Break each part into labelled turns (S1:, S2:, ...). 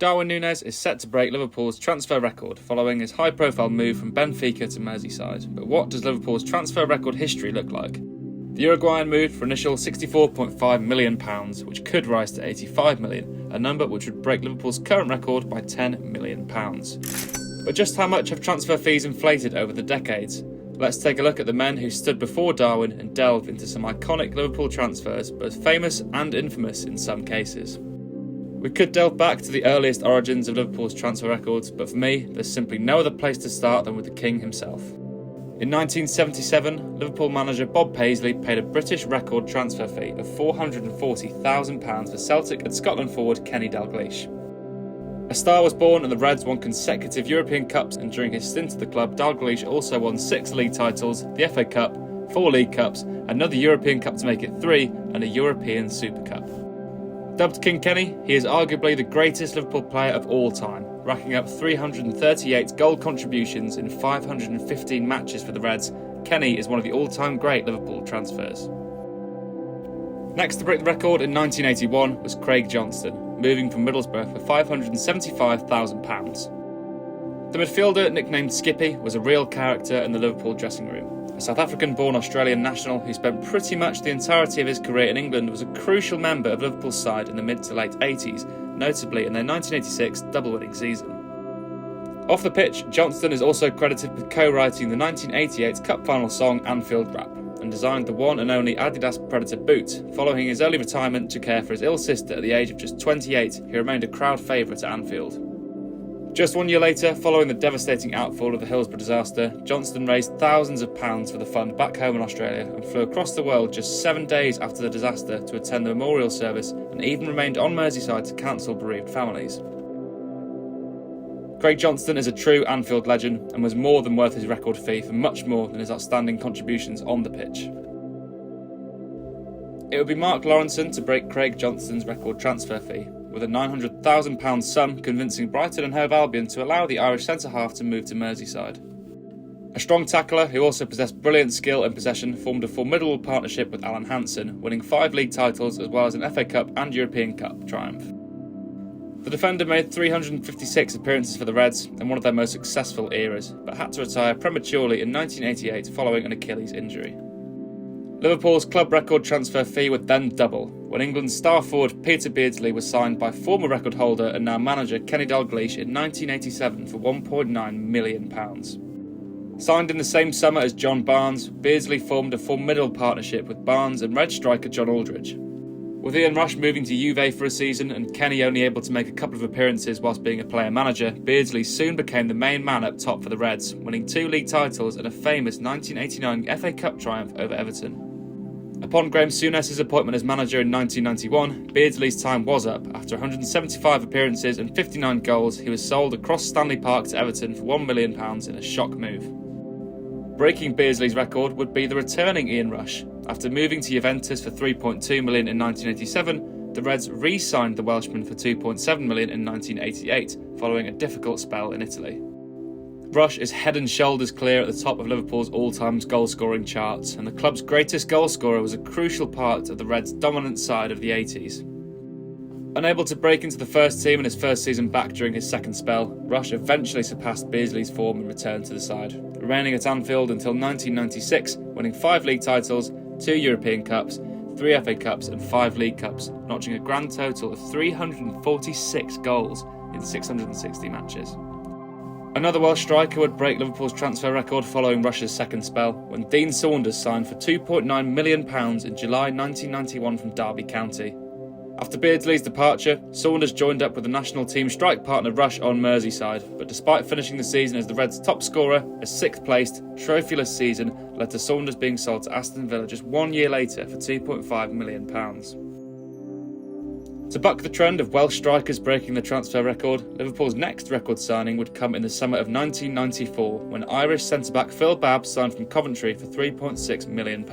S1: Darwin Núñez is set to break Liverpool's transfer record following his high-profile move from Benfica to Merseyside. But what does Liverpool's transfer record history look like? The Uruguayan moved for initial £64.5 million, which could rise to £85 million, a number which would break Liverpool's current record by £10 million. But just how much have transfer fees inflated over the decades? Let's take a look at the men who stood before Darwin and delve into some iconic Liverpool transfers, both famous and infamous in some cases. We could delve back to the earliest origins of Liverpool's transfer records, but for me, there's simply no other place to start than with the king himself. In 1977, Liverpool manager Bob Paisley paid a British record transfer fee of £440,000 for Celtic and Scotland forward Kenny Dalglish. A star was born and the Reds won consecutive European Cups, and during his stint at the club, Dalglish also won 6 league titles, the FA Cup, 4 League Cups, another European Cup to make it 3, and a European Super Cup. Dubbed King Kenny, he is arguably the greatest Liverpool player of all time, racking up 338 goal contributions in 515 matches for the Reds. Kenny is one of the all-time great Liverpool transfers. Next to break the record in 1981 was Craig Johnston, moving from Middlesbrough for £575,000. The midfielder, nicknamed Skippy, was a real character in the Liverpool dressing room. A South African-born Australian national who spent pretty much the entirety of his career in England was a crucial member of Liverpool's side in the mid to late 80s, notably in their 1986 double-winning season. Off the pitch, Johnston is also credited with co-writing the 1988 Cup final song Anfield Rap, and designed the one and only Adidas Predator boot. Following his early retirement to care for his ill sister at the age of just 28, he remained a crowd favourite at Anfield. Just 1 year later, following the devastating outfall of the Hillsborough disaster, Johnston raised thousands of pounds for the fund back home in Australia and flew across the world just 7 days after the disaster to attend the memorial service, and even remained on Merseyside to counsel bereaved families. Craig Johnston is a true Anfield legend and was more than worth his record fee for much more than his outstanding contributions on the pitch. It would be Mark Lawrenson to break Craig Johnston's record transfer fee, with a £900,000 sum convincing Brighton and Hove Albion to allow the Irish centre-half to move to Merseyside. A strong tackler who also possessed brilliant skill and possession formed a formidable partnership with Alan Hansen, winning 5 league titles as well as an FA Cup and European Cup triumph. The defender made 356 appearances for the Reds in one of their most successful eras, but had to retire prematurely in 1988 following an Achilles injury. Liverpool's club record transfer fee would then double, when England's star forward Peter Beardsley was signed by former record holder and now manager Kenny Dalglish in 1987 for £1.9 million. Signed in the same summer as John Barnes, Beardsley formed a formidable partnership with Barnes and Red striker John Aldridge. With Ian Rush moving to Juve for a season and Kenny only able to make a couple of appearances whilst being a player-manager, Beardsley soon became the main man up top for the Reds, winning 2 league titles and a famous 1989 FA Cup triumph over Everton. Upon Graham Souness's appointment as manager in 1991, Beardsley's time was up. After 175 appearances and 59 goals, he was sold across Stanley Park to Everton for £1 million in a shock move. Breaking Beardsley's record would be the returning Ian Rush. After moving to Juventus for £3.2 million in 1987, the Reds re-signed the Welshman for £2.7 million in 1988, following a difficult spell in Italy. Rush is head and shoulders clear at the top of Liverpool's all-time goal-scoring charts, and the club's greatest goal-scorer was a crucial part of the Reds' dominant side of the 80s. Unable to break into the first team in his first season back during his second spell, Rush eventually surpassed Beardsley's form and returned to the side, remaining at Anfield until 1996, winning 5 league titles, 2 European Cups, 3 FA Cups and 5 League Cups, notching a grand total of 346 goals in 660 matches. Another Welsh striker would break Liverpool's transfer record following Rush's second spell, when Dean Saunders signed for £2.9 million in July 1991 from Derby County. After Beardsley's departure, Saunders joined up with the national team strike partner Rush on Merseyside, but despite finishing the season as the Reds' top scorer, a 6th placed, trophyless season led to Saunders being sold to Aston Villa just 1 year later for £2.5 million. To buck the trend of Welsh strikers breaking the transfer record, Liverpool's next record signing would come in the summer of 1994, when Irish centre-back Phil Babb signed from Coventry for £3.6 million.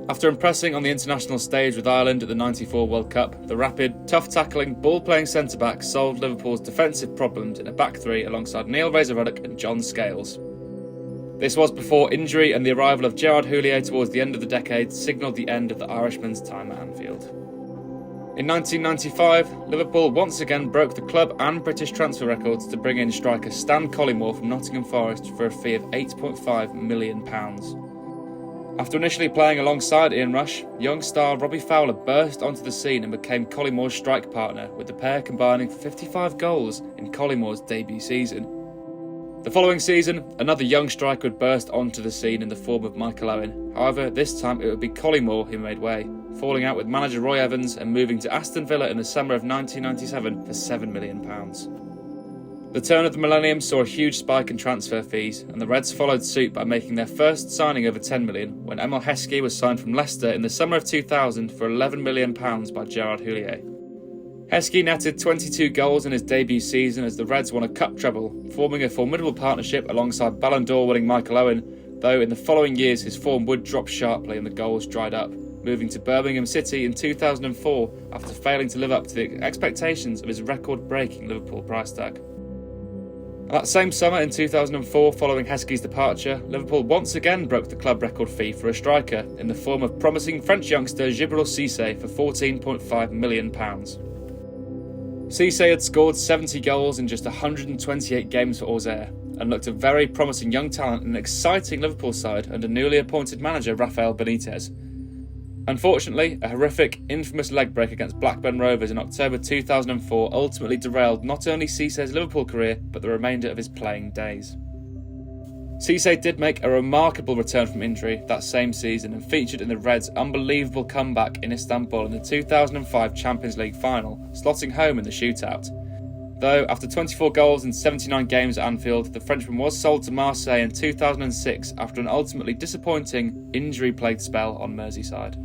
S1: After impressing on the international stage with Ireland at the '94 World Cup, the rapid, tough-tackling, ball-playing centre-back solved Liverpool's defensive problems in a back three alongside Neil Razor-Ruddock and John Scales. This was before injury and the arrival of Gerard Houllier towards the end of the decade signalled the end of the Irishman's time at Anfield. In 1995, Liverpool once again broke the club and British transfer records to bring in striker Stan Collymore from Nottingham Forest for a fee of £8.5 million. After initially playing alongside Ian Rush, young star Robbie Fowler burst onto the scene and became Collymore's strike partner, with the pair combining for 55 goals in Collymore's debut season. The following season, another young striker would burst onto the scene in the form of Michael Owen. However, this time it would be Collymore who made way, falling out with manager Roy Evans and moving to Aston Villa in the summer of 1997 for £7 million. The turn of the millennium saw a huge spike in transfer fees, and the Reds followed suit by making their first signing over £10 million when Emile Heskey was signed from Leicester in the summer of 2000 for £11 million by Gerard Houllier. Heskey netted 22 goals in his debut season as the Reds won a cup treble, forming a formidable partnership alongside Ballon d'Or winning Michael Owen, though in the following years his form would drop sharply and the goals dried up, moving to Birmingham City in 2004 after failing to live up to the expectations of his record-breaking Liverpool price tag. That same summer in 2004, following Heskey's departure, Liverpool once again broke the club record fee for a striker in the form of promising French youngster Djibril Cissé for £14.5 million. Cissé had scored 70 goals in just 128 games for Auxerre and looked a very promising young talent in an exciting Liverpool side under newly appointed manager Rafael Benitez. Unfortunately, a horrific, infamous leg break against Blackburn Rovers in October 2004 ultimately derailed not only Cissé's Liverpool career, but the remainder of his playing days. Cissé did make a remarkable return from injury that same season and featured in the Reds' unbelievable comeback in Istanbul in the 2005 Champions League final, slotting home in the shootout. Though, after 24 goals in 79 games at Anfield, the Frenchman was sold to Marseille in 2006 after an ultimately disappointing, injury-plagued spell on Merseyside.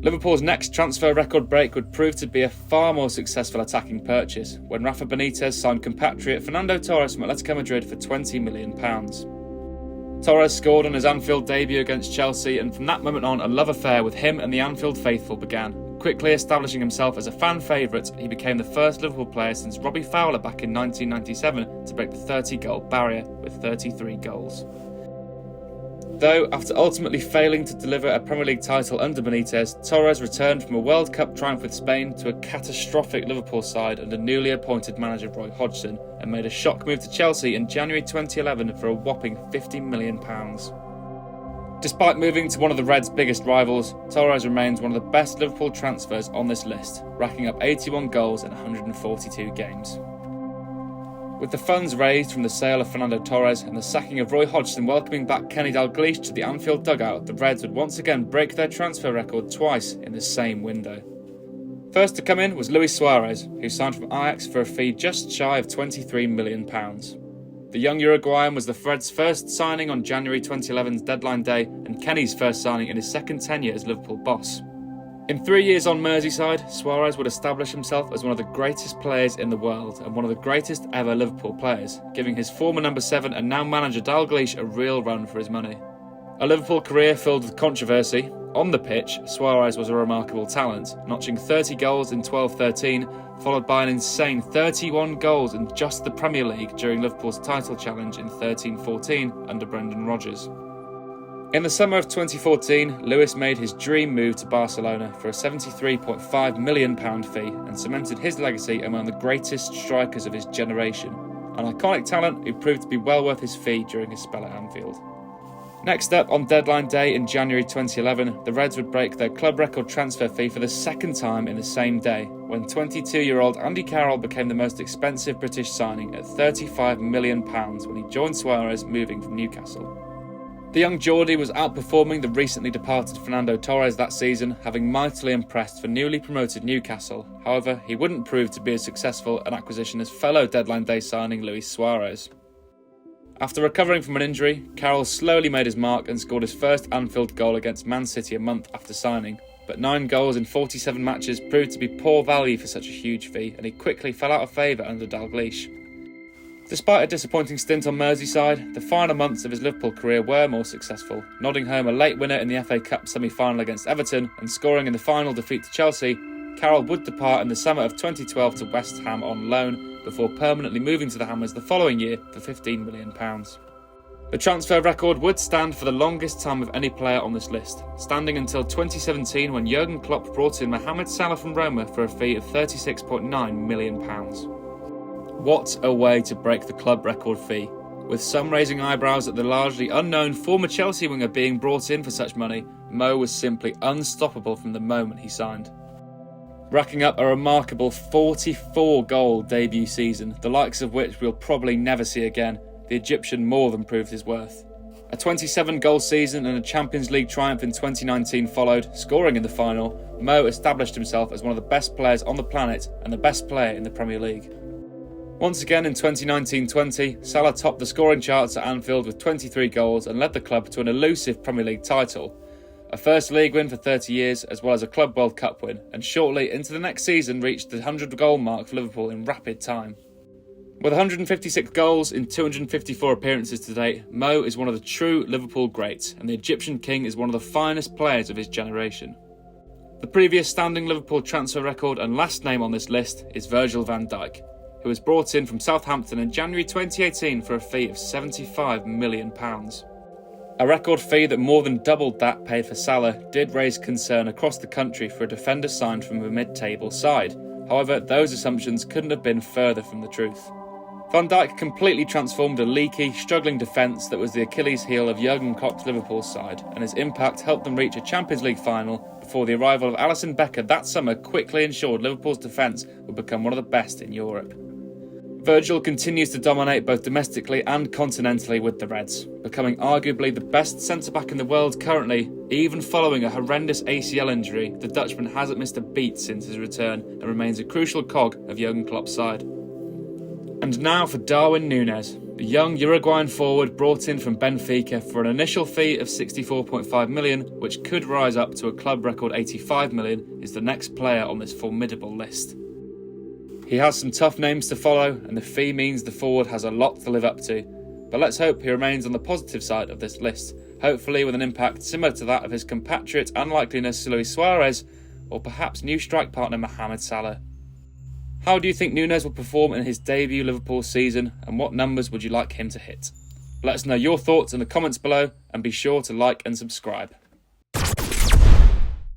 S1: Liverpool's next transfer record break would prove to be a far more successful attacking purchase when Rafa Benitez signed compatriot Fernando Torres from Atletico Madrid for £20 million. Torres scored on his Anfield debut against Chelsea, and from that moment on a love affair with him and the Anfield faithful began. Quickly establishing himself as a fan favourite, he became the first Liverpool player since Robbie Fowler back in 1997 to break the 30-goal barrier with 33 goals. Though, after ultimately failing to deliver a Premier League title under Benitez, Torres returned from a World Cup triumph with Spain to a catastrophic Liverpool side under newly appointed manager Roy Hodgson and made a shock move to Chelsea in January 2011 for a whopping £50 million. Despite moving to one of the Reds' biggest rivals, Torres remains one of the best Liverpool transfers on this list, racking up 81 goals in 142 games. With the funds raised from the sale of Fernando Torres and the sacking of Roy Hodgson welcoming back Kenny Dalglish to the Anfield dugout, the Reds would once again break their transfer record twice in the same window. First to come in was Luis Suarez, who signed from Ajax for a fee just shy of £23 million. The young Uruguayan was the Reds' first signing on January 2011's deadline day and Kenny's first signing in his second tenure as Liverpool boss. In 3 years on Merseyside, Suarez would establish himself as one of the greatest players in the world and one of the greatest ever Liverpool players, giving his former number 7 and now manager Dalglish a real run for his money. A Liverpool career filled with controversy. On the pitch, Suarez was a remarkable talent, notching 30 goals in 12-13, followed by an insane 31 goals in just the Premier League during Liverpool's title challenge in 13-14 under Brendan Rodgers. In the summer of 2014, Lewis made his dream move to Barcelona for a £73.5 million fee and cemented his legacy among the greatest strikers of his generation, an iconic talent who proved to be well worth his fee during his spell at Anfield. Next up, on deadline day in January 2011, the Reds would break their club record transfer fee for the second time in the same day, when 22-year-old Andy Carroll became the most expensive British signing at £35 million when he joined Suarez moving from Newcastle. The young Geordie was outperforming the recently departed Fernando Torres that season, having mightily impressed for newly promoted Newcastle. However, he wouldn't prove to be as successful an acquisition as fellow deadline day signing Luis Suarez. After recovering from an injury, Carroll slowly made his mark and scored his first Anfield goal against Man City a month after signing. But 9 goals in 47 matches proved to be poor value for such a huge fee, and he quickly fell out of favour under Dalglish. Despite a disappointing stint on Merseyside, the final months of his Liverpool career were more successful, nodding home a late winner in the FA Cup semi-final against Everton and scoring in the final defeat to Chelsea. Carroll would depart in the summer of 2012 to West Ham on loan before permanently moving to the Hammers the following year for £15 million. The transfer record would stand for the longest time of any player on this list, standing until 2017 when Jurgen Klopp brought in Mohamed Salah from Roma for a fee of £36.9 million. What a way to break the club record fee, with some raising eyebrows at the largely unknown former Chelsea winger being brought in for such money. Mo was simply unstoppable from the moment he signed. Racking up a remarkable 44-goal debut season, the likes of which we'll probably never see again, the Egyptian more than proved his worth. A 27-goal season and a Champions League triumph in 2019 followed, scoring in the final. Mo established himself as one of the best players on the planet and the best player in the Premier League. Once again in 2019-20, Salah topped the scoring charts at Anfield with 23 goals and led the club to an elusive Premier League title, a first league win for 30 years as well as a Club World Cup win, and shortly into the next season reached the 100-goal mark for Liverpool in rapid time. With 156 goals in 254 appearances to date, Mo is one of the true Liverpool greats, and the Egyptian king is one of the finest players of his generation. The previous standing Liverpool transfer record and last name on this list is Virgil van Dijk, who was brought in from Southampton in January 2018 for a fee of £75 million. A record fee that more than doubled that paid for Salah did raise concern across the country for a defender signed from a mid-table side. However, those assumptions couldn't have been further from the truth. Van Dijk completely transformed a leaky, struggling defence that was the Achilles heel of Jurgen Klopp's Liverpool side, and his impact helped them reach a Champions League final before the arrival of Alisson Becker that summer quickly ensured Liverpool's defence would become one of the best in Europe. Virgil continues to dominate both domestically and continentally with the Reds, becoming arguably the best centre-back in the world currently. Even following a horrendous ACL injury, the Dutchman hasn't missed a beat since his return and remains a crucial cog of Jurgen Klopp's side. And now for Darwin Núñez, the young Uruguayan forward brought in from Benfica for an initial fee of £64.5 million, which could rise up to a club record £85 million, is the next player on this formidable list. He has some tough names to follow, and the fee means the forward has a lot to live up to. But let's hope he remains on the positive side of this list, hopefully with an impact similar to that of his compatriot unlikeliness Luis Suarez, or perhaps new strike partner Mohamed Salah. How do you think Núñez will perform in his debut Liverpool season, and what numbers would you like him to hit? Let us know your thoughts in the comments below, and be sure to like and subscribe.